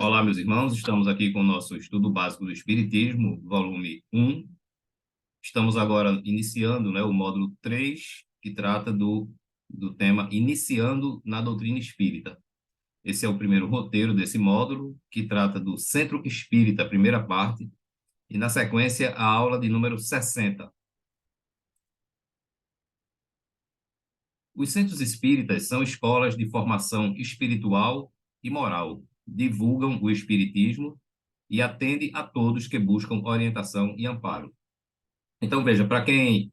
Olá, meus irmãos, estamos aqui com o nosso estudo básico do Espiritismo, volume 1. Estamos agora iniciando, o módulo 3, que trata do tema Iniciando na Doutrina Espírita. Esse é o primeiro roteiro desse módulo, que trata do Centro Espírita, a primeira parte, e, na sequência, a aula de número 60. Os centros espíritas são escolas de formação espiritual e moral, divulgam o espiritismo e atendem a todos que buscam orientação e amparo. Então, veja, para quem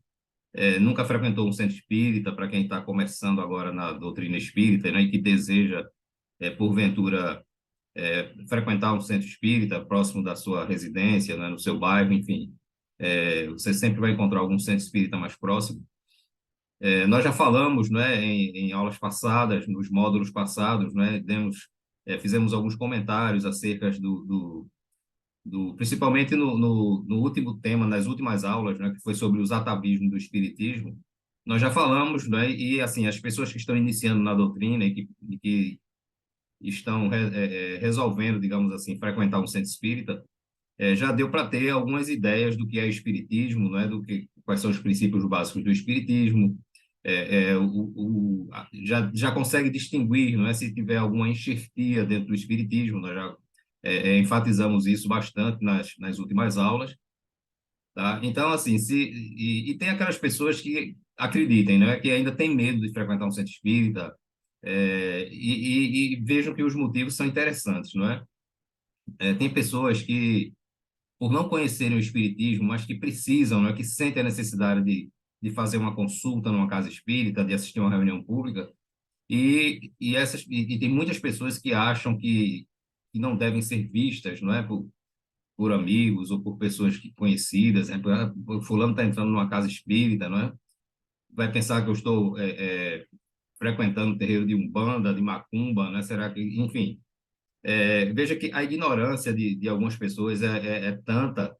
nunca frequentou um centro espírita, para quem está começando agora na doutrina espírita, né, e que deseja, porventura, frequentar um centro espírita próximo da sua residência, né, no seu bairro, enfim, você sempre vai encontrar algum centro espírita mais próximo. Nós já falamos, né, em aulas passadas, nos módulos passados, né, fizemos alguns comentários acerca principalmente no último tema, nas últimas aulas, né, que foi sobre os atavismos do espiritismo. Nós já falamos, né, e assim, as pessoas que estão iniciando na doutrina e que estão resolvendo, digamos assim, frequentar um centro espírita, já deu para ter algumas ideias do que é espiritismo, né, quais são os princípios básicos do espiritismo. Já consegue distinguir, não é, se tiver alguma enxertia dentro do espiritismo. Nós já enfatizamos isso bastante nas últimas aulas, tá? Então, assim, e tem aquelas pessoas que acreditem, né, que ainda têm medo de frequentar um centro espírita, e vejam que os motivos são interessantes, não é? Tem pessoas que, por não conhecerem o espiritismo, mas que precisam, né, que sentem a necessidade de fazer uma consulta numa casa espírita, de assistir uma reunião pública, e tem muitas pessoas que acham que não devem ser vistas, não é, por amigos ou por pessoas conhecidas, né? Fulano está entrando numa casa espírita, não é? Vai pensar que eu estou frequentando o terreiro de Umbanda, de Macumba, né? Será que, enfim, veja que a ignorância de algumas pessoas é tanta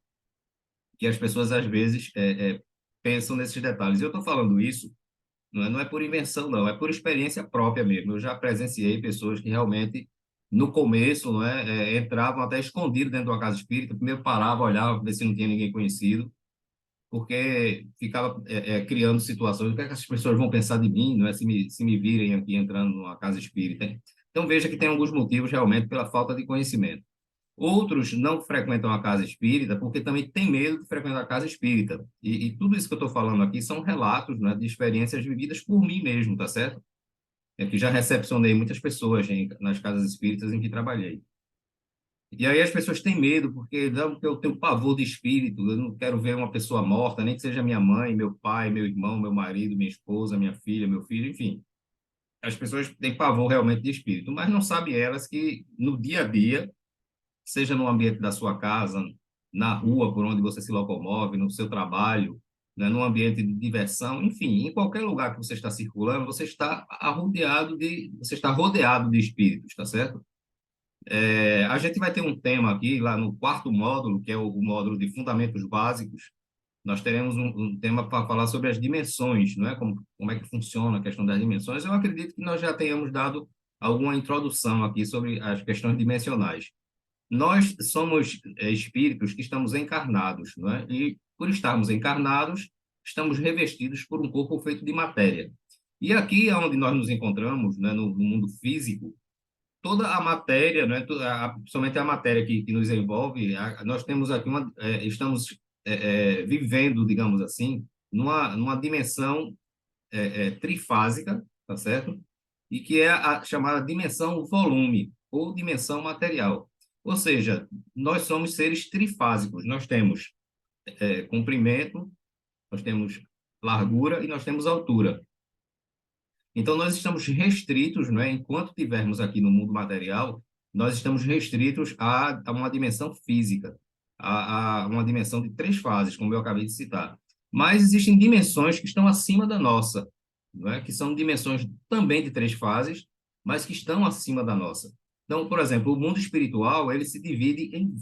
que as pessoas às vezes pensam nesses detalhes. Eu estou falando isso, não é por invenção, não, é por experiência própria mesmo. Eu já presenciei pessoas que realmente, no começo, não entravam até escondido dentro de uma casa espírita, primeiro parava, olhava, ver se não tinha ninguém conhecido, porque ficava criando situações, o que é que as pessoas vão pensar de mim, não é, se me virem aqui entrando numa casa espírita. Então, veja que tem alguns motivos realmente pela falta de conhecimento. Outros não frequentam a casa espírita porque também têm medo de frequentar a casa espírita. E tudo isso que eu estou falando aqui são relatos, né, de experiências vividas por mim mesmo, tá certo? Que já recepcionei muitas pessoas nas casas espíritas em que trabalhei. E aí as pessoas têm medo, porque não, porque eu tenho pavor de espírito, eu não quero ver uma pessoa morta, nem que seja minha mãe, meu pai, meu irmão, meu marido, minha esposa, minha filha, meu filho, enfim. As pessoas têm pavor realmente de espírito, mas não sabem elas que no dia a dia, seja no ambiente da sua casa, na rua por onde você se locomove, no seu trabalho, né, num ambiente de diversão, enfim, em qualquer lugar que você está circulando, você está rodeado de espíritos, tá certo? A gente vai ter um tema aqui, lá no quarto módulo, que é o módulo de fundamentos básicos. Nós teremos um tema para falar sobre as dimensões, não é? Como é que funciona a questão das dimensões. Eu acredito que nós já tenhamos dado alguma introdução aqui sobre as questões dimensionais. Nós somos espíritos que estamos encarnados, não é? E por estarmos encarnados, estamos revestidos por um corpo feito de matéria. E aqui é onde nós nos encontramos, né, no mundo físico, toda a matéria, né, principalmente a matéria que nos envolve, nós temos aqui estamos vivendo, digamos assim, numa dimensão trifásica, tá certo? E que é a chamada dimensão volume ou dimensão material. Ou seja, nós somos seres trifásicos. Nós temos comprimento, nós temos largura e nós temos altura. Então, nós estamos restritos, não é? Enquanto tivermos aqui no mundo material, nós estamos restritos a uma dimensão física, a uma dimensão de três fases, como eu acabei de citar. Mas existem dimensões que estão acima da nossa, não é? Que são dimensões também de três fases, mas que estão acima da nossa. Então, por exemplo, o mundo espiritual, ele se divide em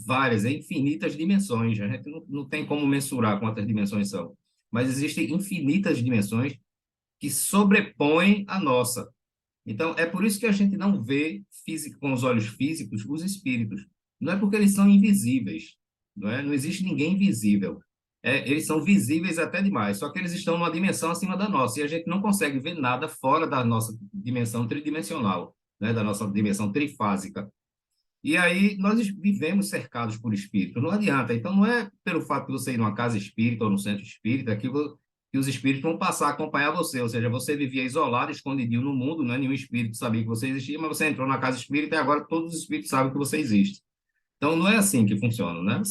infinitas dimensões. A gente não tem como mensurar quantas dimensões são, mas existem infinitas dimensões que sobrepõem a nossa. Então, é por isso que a gente não vê com os olhos físicos os espíritos. Não é porque eles são invisíveis, não é? Não existe ninguém invisível. Eles são visíveis até demais, só que eles estão numa dimensão acima da nossa, e a gente não consegue ver nada fora da nossa dimensão tridimensional, né? Da nossa dimensão trifásica. E aí nós vivemos cercados por espíritos, não adianta. Então não é pelo fato de você ir numa casa espírita ou no centro espírita que os espíritos vão passar a acompanhar você, ou seja, você vivia isolado, escondidinho no mundo, né? Nenhum espírito sabia que você existia, mas você entrou na casa espírita e agora todos os espíritos sabem que você existe. Então não é assim que funciona, né?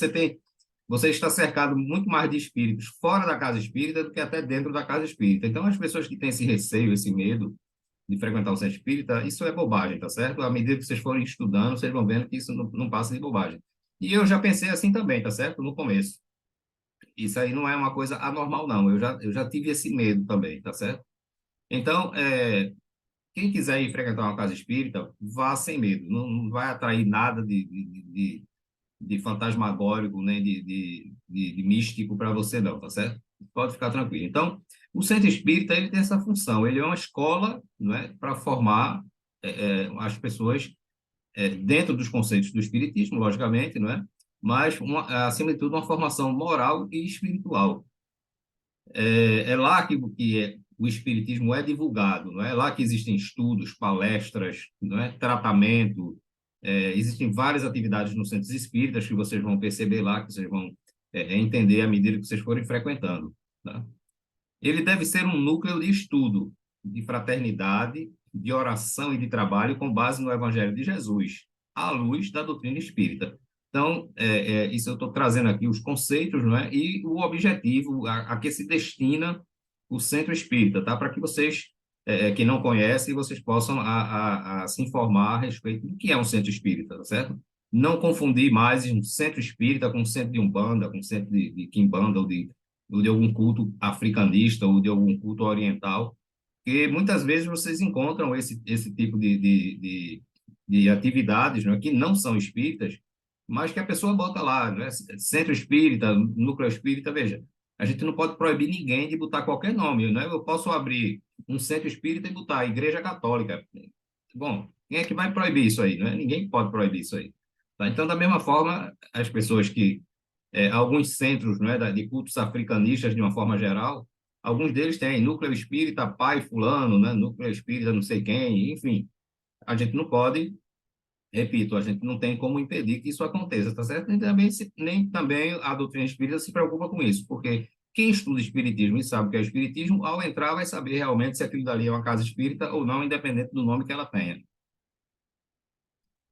Você está cercado muito mais de espíritos fora da casa espírita do que até dentro da casa espírita. Então as pessoas que têm esse receio, esse medo de frequentar o centro espírita, isso é bobagem, tá certo? À medida que vocês forem estudando, vocês vão vendo que isso não passa de bobagem. E eu já pensei assim também, tá certo? No começo. Isso aí não é uma coisa anormal, não. Eu já tive esse medo também, tá certo? Então, quem quiser ir frequentar uma casa espírita, vá sem medo. Não vai atrair nada de fantasmagórico, nem de místico para você, não, tá certo? Pode ficar tranquilo. Então, o centro espírita ele tem essa função. Ele é uma escola, não é, para formar as pessoas dentro dos conceitos do espiritismo, logicamente, não é? Mas, acima de tudo, uma formação moral e espiritual. É lá que o espiritismo é divulgado, não é? É lá que existem estudos, palestras, não é? Tratamento. Existem várias atividades nos centros espíritas que vocês vão perceber lá, que vocês vão entender à medida que vocês forem frequentando. Tá? Ele deve ser um núcleo de estudo, de fraternidade, de oração e de trabalho com base no Evangelho de Jesus, à luz da doutrina espírita. Então, isso eu estou trazendo aqui os conceitos, não é? E o objetivo a que se destina o centro espírita, tá? Para que vocês, que não conhecem, vocês possam a se informar a respeito do que é um centro espírita, tá certo? Não confundir mais um centro espírita com um centro de Umbanda, com um centro de Quimbanda ou de algum culto africanista ou de algum culto oriental, que muitas vezes vocês encontram esse tipo de atividades, né, que não são espíritas, mas que a pessoa bota lá, né, centro espírita, núcleo espírita, veja, a gente não pode proibir ninguém de botar qualquer nome, né? Eu posso abrir um centro espírita e botar Igreja Católica. Bom, quem é que vai proibir isso aí, né? Ninguém pode proibir isso aí. Tá? Então, da mesma forma, as pessoas que alguns centros, não é, de cultos africanistas de uma forma geral, alguns deles têm núcleo espírita pai fulano, né, núcleo espírita não sei quem, enfim, a gente não pode, repito, a gente não tem como impedir que isso aconteça, tá certo? Nem também a doutrina espírita se preocupa com isso, porque quem estuda espiritismo e sabe o que é espiritismo, ao entrar vai saber realmente se aquilo dali é uma casa espírita ou não, independente do nome que ela tenha.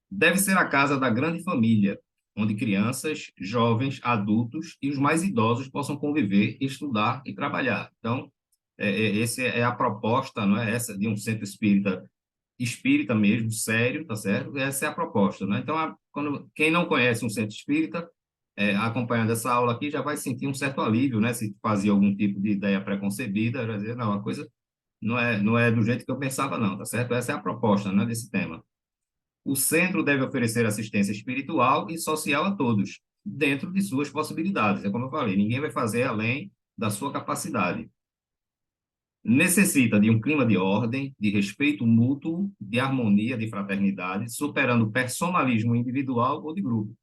Deve ser a casa da grande família, onde crianças, jovens, adultos e os mais idosos possam conviver, estudar e trabalhar. Então, essa é a proposta, não é essa de um centro espírita, espírita mesmo, sério, tá certo? Essa é a proposta, né? Então, quem não conhece um centro espírita, acompanhando essa aula aqui, já vai sentir um certo alívio, né? Se fazia algum tipo de ideia preconcebida, já dizer, não, a coisa não é do jeito que eu pensava, não, tá certo? Essa é a proposta, né, desse tema. O centro deve oferecer assistência espiritual e social a todos, dentro de suas possibilidades. É como eu falei, ninguém vai fazer além da sua capacidade. Necessita de um clima de ordem, de respeito mútuo, de harmonia, de fraternidade, superando o personalismo individual ou de grupo.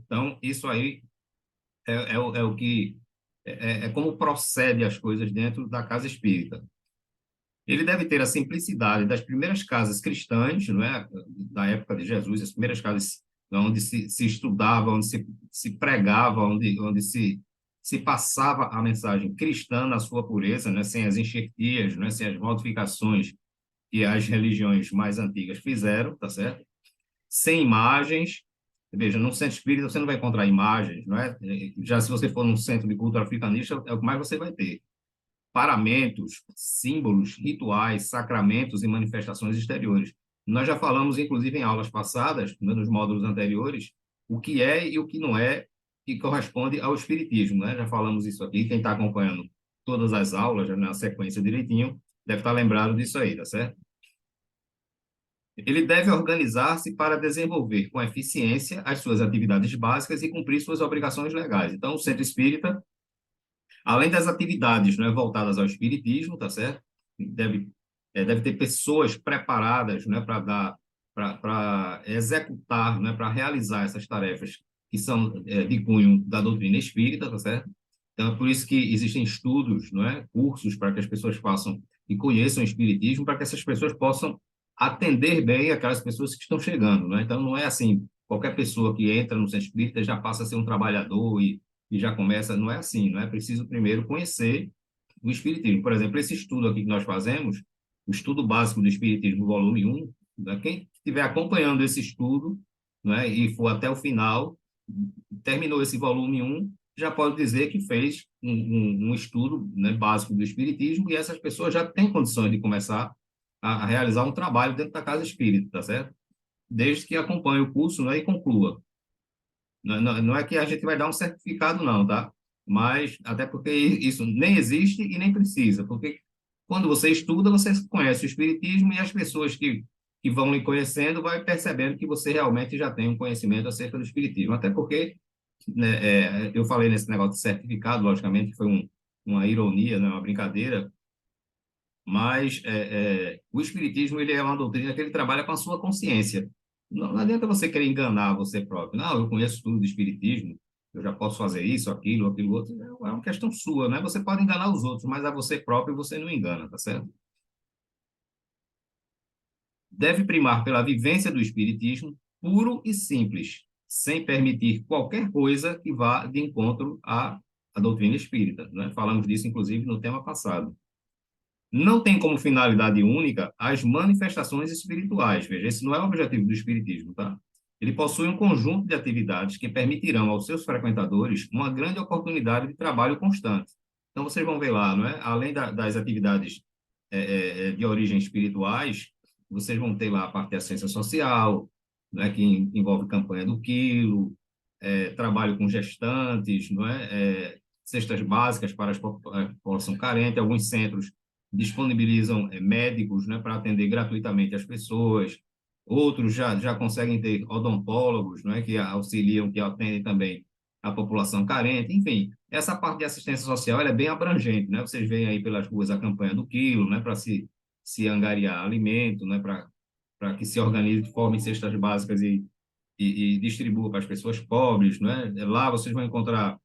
Então, isso aí é o que é como procede as coisas dentro da casa espírita. Ele deve ter a simplicidade das primeiras casas cristãs, não é? Da época de Jesus, as primeiras casas onde se estudava, onde se pregava, onde se passava a mensagem cristã na sua pureza, né? Sem as enxertias, né? Sem as modificações que as religiões mais antigas fizeram, tá certo? Sem imagens. Veja, num centro espírita você não vai encontrar imagens, não é? Já se você for num centro de culto africanista, é o que mais você vai ter paramentos, símbolos, rituais, sacramentos e manifestações exteriores. Nós já falamos, inclusive, em aulas passadas, né, nos módulos anteriores, o que é e o que não é que corresponde ao espiritismo, né? Já falamos isso aqui, quem está acompanhando todas as aulas, já na sequência direitinho, deve estar lembrado disso aí, tá certo? Ele deve organizar-se para desenvolver com eficiência as suas atividades básicas e cumprir suas obrigações legais. Então, o centro espírita, além das atividades, né, voltadas ao espiritismo, tá certo? Deve deve ter pessoas preparadas, né, para dar, para executar, né, para realizar essas tarefas que são de cunho da doutrina espírita, tá certo? Então, é por isso que existem estudos, não é? Cursos para que as pessoas façam e conheçam o espiritismo, para que essas pessoas possam atender bem aquelas pessoas que estão chegando, né? Então, não é assim, qualquer pessoa que entra no centro espírita já passa a ser um trabalhador e já começa, não é assim, não é preciso primeiro conhecer o espiritismo. Por exemplo, esse estudo aqui que nós fazemos, o estudo básico do espiritismo, volume 1, né? Quem estiver acompanhando esse estudo, né, e for até o final, terminou esse volume 1, já pode dizer que fez um estudo, né, básico do espiritismo, e essas pessoas já têm condições de começar a realizar um trabalho dentro da casa espírita, tá certo? Desde que acompanhe o curso, né, e conclua. Não é que a gente vai dar um certificado, não, tá? Mas até porque isso nem existe e nem precisa, porque quando você estuda, você conhece o espiritismo e as pessoas que vão lhe conhecendo vai percebendo que você realmente já tem um conhecimento acerca do espiritismo. Até porque, né, eu falei nesse negócio de certificado, logicamente, que foi uma ironia, né, uma brincadeira, mas o espiritismo ele é uma doutrina que ele trabalha com a sua consciência. Não adianta você querer enganar você próprio. Não, eu conheço tudo do espiritismo, eu já posso fazer isso, aquilo outro. É uma questão sua, né? Você pode enganar os outros, mas a você próprio você não engana, tá certo? Deve primar pela vivência do espiritismo puro e simples, sem permitir qualquer coisa que vá de encontro à doutrina espírita, né? Falamos disso, inclusive, no tema passado. Não tem como finalidade única as manifestações espirituais. Veja, esse não é o objetivo do espiritismo, tá? Ele possui um conjunto de atividades que permitirão aos seus frequentadores uma grande oportunidade de trabalho constante. Então, vocês vão ver lá, não é? Além das atividades de origem espirituais, vocês vão ter lá a parte de assistência social, né, que envolve campanha do quilo, trabalho com gestantes, não é? Cestas básicas para a população carente, alguns centros disponibilizam médicos, né, para atender gratuitamente as pessoas, outros já conseguem ter odontólogos, né, que auxiliam, que atendem também a população carente, enfim, essa parte de assistência social ela é bem abrangente, né? Vocês veem aí pelas ruas a campanha do quilo, né, para se angariar alimento, né, para que se organize, forme cestas básicas e distribua para as pessoas pobres, né? Lá vocês vão encontrar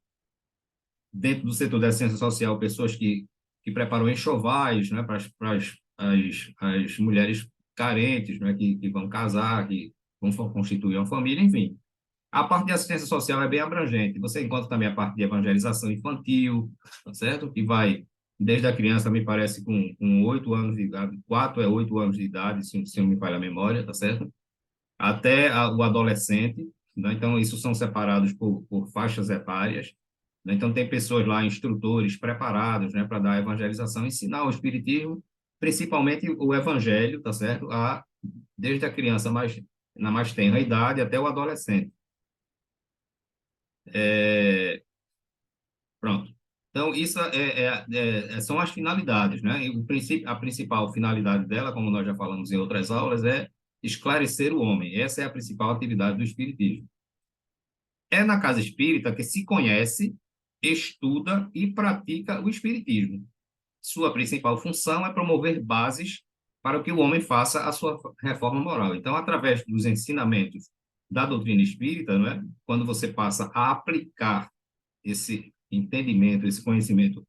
dentro do setor da assistência social pessoas que preparam enxovais, né, as mulheres carentes, né, que vão casar, que vão constituir uma família, enfim. A parte de assistência social é bem abrangente. Você encontra também a parte de evangelização infantil, tá certo? Que vai desde a criança, me parece, com 8 anos de idade, 4 a 8 anos de idade, se não me falha a memória, tá certo? Até o adolescente, né? Então, isso são separados por faixas etárias, né? Então, tem pessoas lá, instrutores preparados, né, para dar a evangelização, ensinar o espiritismo, principalmente o evangelho, tá certo? Desde a criança na mais tenra idade até o adolescente. É, pronto. Então, isso são as finalidades, né? E a principal finalidade dela, como nós já falamos em outras aulas, é esclarecer o homem. Essa é a principal atividade do espiritismo. É na casa espírita que se conhece, estuda e pratica o espiritismo. Sua principal função é promover bases para que o homem faça a sua reforma moral. Então, através dos ensinamentos da doutrina espírita, não é? Quando você passa a aplicar esse entendimento, esse conhecimento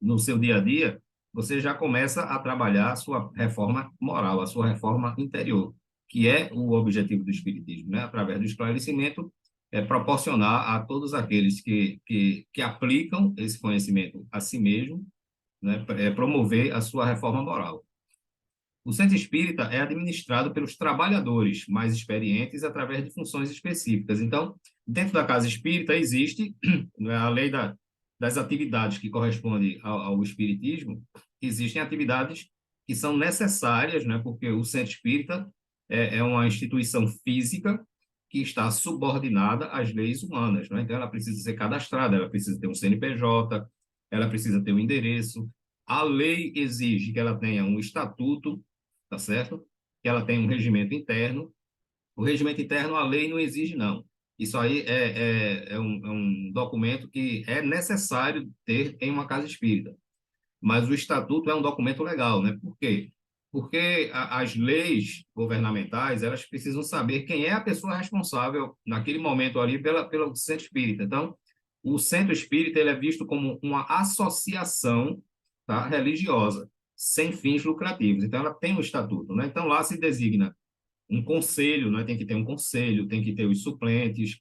no seu dia a dia, você já começa a trabalhar a sua reforma moral, a sua reforma interior, que é o objetivo do Espiritismo, né? Através do esclarecimento, proporcionar a todos aqueles que aplicam esse conhecimento a si mesmo, né? Promover a sua reforma moral. O centro espírita é administrado pelos trabalhadores mais experientes através de funções específicas. Então, dentro da casa espírita existe, né, além das atividades que correspondem ao espiritismo, existem atividades que são necessárias, né, porque o centro espírita é uma instituição física que está subordinada às leis humanas, né? Então, ela precisa ser cadastrada, ela precisa ter um CNPJ, ela precisa ter um endereço. A lei exige que ela tenha um estatuto, tá certo? Que ela tem um regimento interno. O regimento interno, a lei não exige, não. Isso aí é um documento que é necessário ter em uma casa espírita. mas o estatuto é um documento legal, né? Por quê? Porque as leis governamentais, elas precisam saber quem é a pessoa responsável naquele momento ali pelo centro espírita. Então, o centro espírita ele é visto como uma associação, tá, religiosa, sem fins lucrativos. Então, ela tem um estatuto, né? Então, lá se designa um conselho, né? Tem que ter um conselho, tem que ter os suplentes,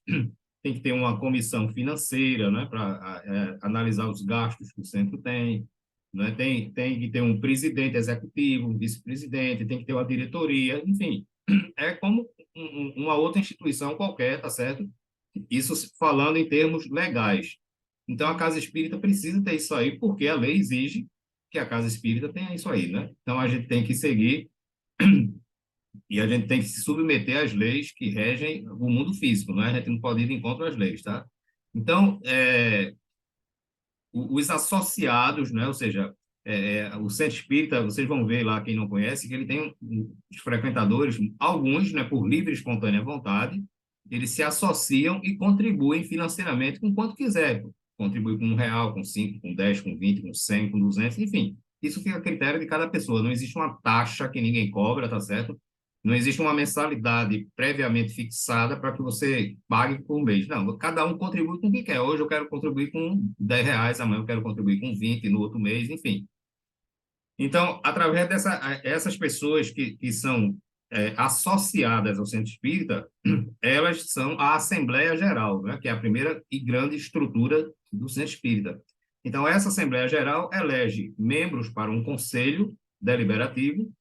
tem que ter uma comissão financeira, né? Para analisar os gastos que o centro tem, né? Tem que ter um presidente executivo, um vice-presidente, tem que ter uma diretoria, enfim, é como uma outra instituição qualquer, tá certo? Isso falando em termos legais. Então, a casa espírita precisa ter isso aí, porque a lei exige que a casa espírita tenha isso aí, né? Então, a gente tem que seguir e a gente tem que se submeter às leis que regem o mundo físico, né? A gente não pode ir de encontro às leis, tá? Então, os associados, né? Ou seja, o centro espírita, vocês vão ver lá, quem não conhece, que ele tem os frequentadores, alguns, né, por livre e espontânea vontade, eles se associam e contribuem financeiramente com quanto quiser. Contribui com R$ 1, com 5, com 10, com 20, com 100, com 200, enfim. Isso fica a critério de cada pessoa. Não existe uma taxa que ninguém cobra, tá certo? Não existe uma mensalidade previamente fixada para que você pague por mês. Não, cada um contribui com o que quer. Hoje eu quero contribuir com R$ 10, amanhã eu quero contribuir com 20, no outro mês, enfim. Então, através essas pessoas que são associadas ao Centro Espírita, elas são a Assembleia Geral, né, que é a primeira e grande estrutura do Centro Espírita. Então, essa Assembleia Geral elege membros para um conselho deliberativo,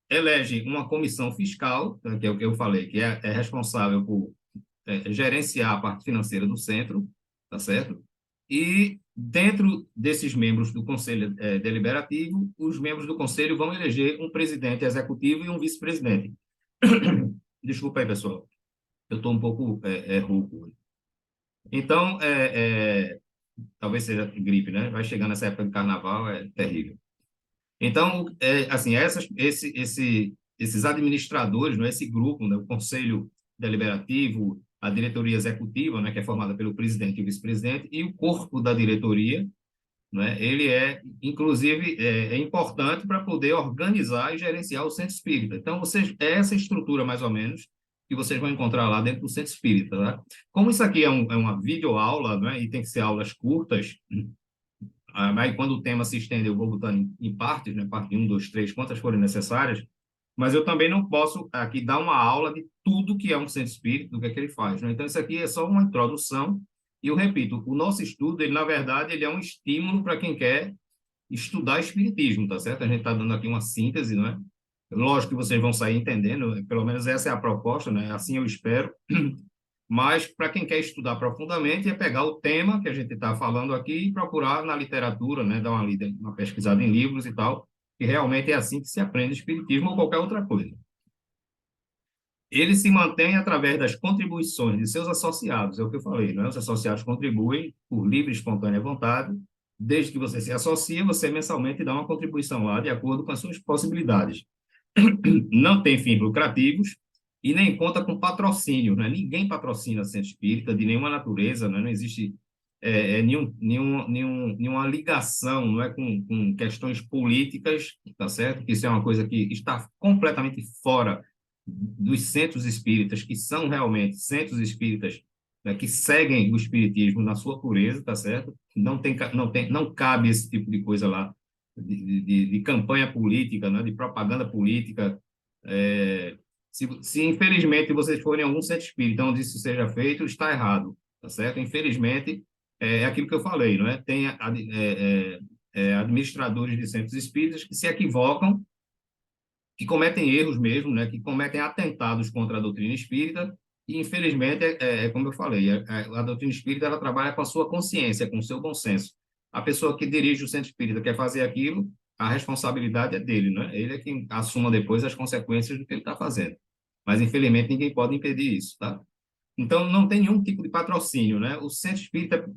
elege uma comissão fiscal, né, que é o que eu falei, que é responsável por gerenciar a parte financeira do centro, tá certo? E dentro desses membros do Conselho Deliberativo, os membros do Conselho vão eleger um presidente executivo e um vice-presidente. Desculpa aí, pessoal. Eu estou um pouco rouco. Então, talvez seja gripe, né? Vai chegando essa época de carnaval, é terrível. Então, assim, esses administradores, né, esse grupo, né, o Conselho Deliberativo, a diretoria executiva, né, que é formada pelo presidente e o vice-presidente, e o corpo da diretoria, né, ele inclusive, importante para poder organizar e gerenciar o centro espírita. Então, é essa estrutura, mais ou menos, que vocês vão encontrar lá dentro do centro espírita. Tá? Como isso aqui é uma videoaula, né, e tem que ser aulas curtas, aí, quando o tema se estende, eu vou botando em partes, né? Parte um, 2, 3, quantas forem necessárias, mas eu também não posso aqui dar uma aula de tudo que é um centro espírita, do que é que ele faz, né? Então, isso aqui é só uma introdução, e eu repito, o nosso estudo, ele, na verdade, ele é um estímulo para quem quer estudar espiritismo, tá certo? A gente está dando aqui uma síntese, não é? Lógico que vocês vão sair entendendo, pelo menos essa é a proposta, né? Assim eu espero. Mas, para quem quer estudar profundamente, é pegar o tema que a gente está falando aqui e procurar na literatura, né, dar uma lida, uma pesquisada em livros e tal, que realmente é assim que se aprende espiritismo ou qualquer outra coisa. Ele se mantém através das contribuições de seus associados, é o que eu falei, né? Os associados contribuem por livre e espontânea vontade, desde que você se associa, você mensalmente dá uma contribuição lá de acordo com as suas possibilidades. Não tem fins lucrativos e nem conta com patrocínio, né? Ninguém patrocina centro espírita de nenhuma natureza, né? Não existe nenhuma ligação, não é, com questões políticas, tá certo? Que isso é uma coisa que está completamente fora dos centros espíritas, que são realmente centros espíritas, né, que seguem o espiritismo na sua pureza, tá certo? Não cabe esse tipo de coisa lá de campanha política, né, de propaganda política. Se infelizmente vocês forem em algum centro espírita onde isso seja feito, está errado, tá certo? Infelizmente, é aquilo que eu falei, não é? Tem administradores de centros espíritas que se equivocam, que cometem erros mesmo, né? Que cometem atentados contra a doutrina espírita, e infelizmente, como eu falei, a doutrina espírita ela trabalha com a sua consciência, com o seu bom senso. A pessoa que dirige o centro espírita quer fazer aquilo, a responsabilidade é dele, né? Ele é quem assuma depois as consequências do que ele está fazendo. Mas, infelizmente, ninguém pode impedir isso, tá? Então, não tem nenhum tipo de patrocínio, né? O centro espírita,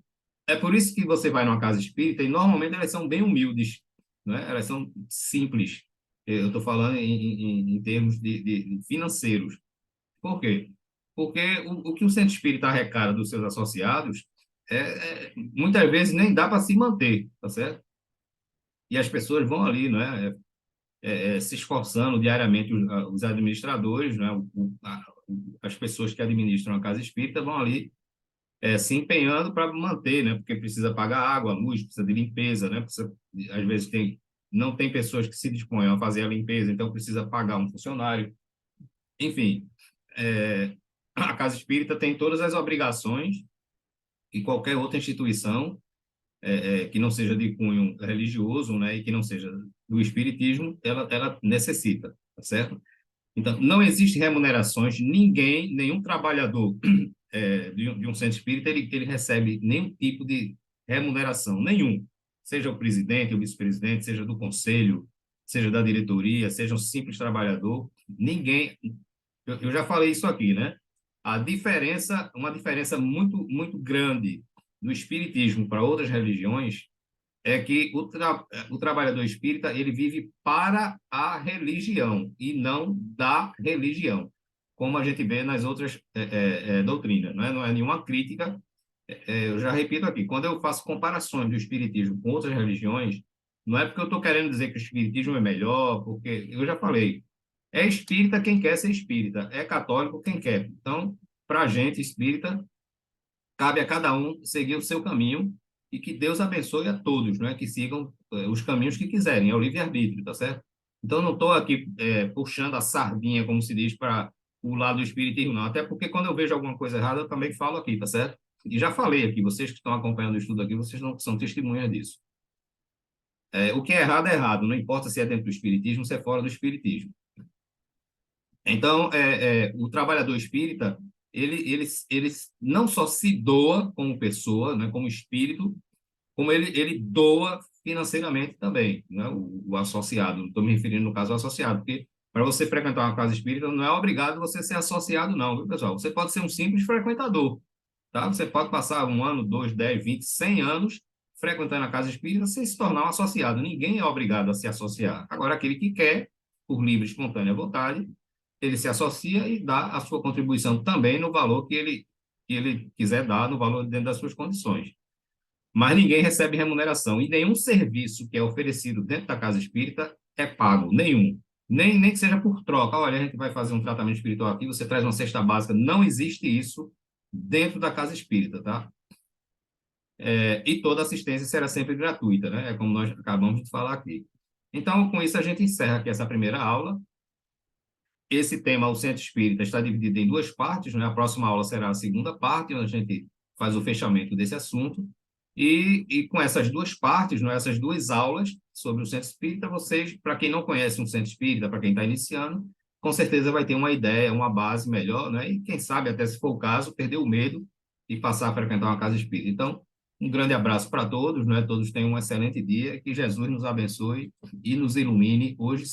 é por isso que você vai numa casa espírita e, normalmente, elas são bem humildes, né? Elas são simples. Eu estou falando em termos de financeiros. Por quê? Porque o que o centro espírita arrecada dos seus associados muitas vezes nem dá para se manter, tá certo? E as pessoas vão ali, né, se esforçando diariamente, os administradores, né, as pessoas que administram a casa espírita vão ali se empenhando para manter, né, porque precisa pagar água, luz, precisa de limpeza, né, precisa, às vezes não tem pessoas que se disponham a fazer a limpeza, então precisa pagar um funcionário. Enfim, a casa espírita tem todas as obrigações que qualquer outra instituição que não seja de cunho religioso, né, e que não seja do espiritismo, ela necessita, tá certo? Então, não existe remunerações, ninguém, nenhum trabalhador de um centro espírita, ele recebe nenhum tipo de remuneração, nenhum. Seja o presidente, o vice-presidente, seja do conselho, seja da diretoria, seja um simples trabalhador, ninguém. Eu já falei isso aqui, né? Uma diferença muito, muito grande do espiritismo para outras religiões é que o trabalhador espírita ele vive para a religião e não da religião, como a gente vê nas outras doutrinas, não é nenhuma crítica. Eu já repito aqui, quando eu faço comparações do espiritismo com outras religiões, não é porque eu estou querendo dizer que o espiritismo é melhor, porque eu já falei, é espírita quem quer ser espírita, é católico quem quer. Então, para a gente espírita, cabe a cada um seguir o seu caminho e que Deus abençoe a todos, não é? Que sigam os caminhos que quiserem, é o livre-arbítrio, tá certo? Então, não estou aqui puxando a sardinha, como se diz, para o lado do espiritismo, não. Até porque quando eu vejo alguma coisa errada, eu também falo aqui, tá certo? E já falei aqui, vocês que estão acompanhando o estudo aqui, vocês não são testemunhas disso. O que é errado, não importa se é dentro do espiritismo, se é fora do espiritismo. Então, o trabalhador espírita, ele não só se doa como pessoa, né, como espírito, como ele doa financeiramente também, né, o associado. Estou me referindo, no caso, ao associado, porque para você frequentar uma casa espírita, não é obrigado você ser associado, não, viu, pessoal? Você pode ser um simples frequentador, tá? Você pode passar 1 ano, 2, 10, 20, 100 anos frequentando a casa espírita sem se tornar um associado. Ninguém é obrigado a se associar. Agora, aquele que quer, por livre e espontânea vontade, ele se associa e dá a sua contribuição também no valor que ele quiser dar, no valor dentro das suas condições. Mas ninguém recebe remuneração e nenhum serviço que é oferecido dentro da casa espírita é pago, nenhum. Nem que seja por troca. Olha, a gente vai fazer um tratamento espiritual aqui, você traz uma cesta básica. Não existe isso dentro da casa espírita, tá? E toda assistência será sempre gratuita, né? É como nós acabamos de falar aqui. Então, com isso, a gente encerra aqui essa primeira aula. Esse tema, o Centro Espírita, está dividido em duas partes, né? A próxima aula será a segunda parte, onde a gente faz o fechamento desse assunto. E com essas duas partes, né? Essas duas aulas sobre o Centro Espírita, vocês, para quem não conhece um Centro Espírita, para quem está iniciando, com certeza vai ter uma ideia, uma base melhor, né? E quem sabe, até se for o caso, perder o medo e passar a frequentar uma casa espírita. Então, um grande abraço para todos, né? Todos tenham um excelente dia, que Jesus nos abençoe e nos ilumine hoje